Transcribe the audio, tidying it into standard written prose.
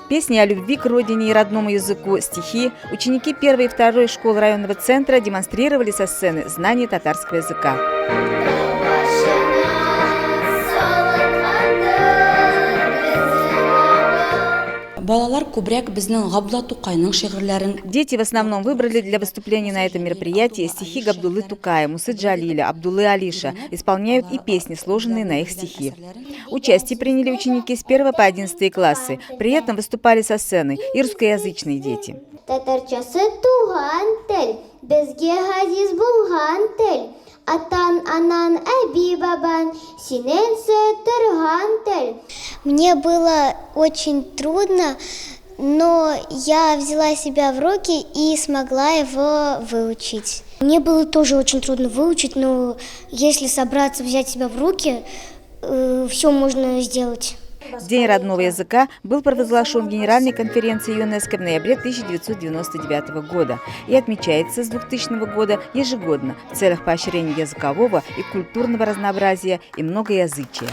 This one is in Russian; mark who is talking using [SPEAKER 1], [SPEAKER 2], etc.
[SPEAKER 1] Песни о любви к родине и родному языку, стихи ученики 1-й и 2-й школ районного центра демонстрировали со сцены знание татарского языка. Дети в основном выбрали для выступления на этом мероприятии стихи Габдуллы Тукая, Мусы Джалиля, Абдуллы Алиша, исполняют и песни, сложенные на их стихи. Участие приняли ученики с 1 по 11 классы, при этом выступали со сцены и русскоязычные дети.
[SPEAKER 2] Мне было очень трудно, но я взяла себя в руки и смогла его выучить. Мне было тоже очень трудно выучить, но если собраться, взять себя в руки, все можно сделать.
[SPEAKER 1] День родного языка был провозглашен Генеральной конференцией ЮНЕСКО в ноябре 1999 года и отмечается с 2000 года ежегодно в целях поощрения языкового и культурного разнообразия и многоязычия.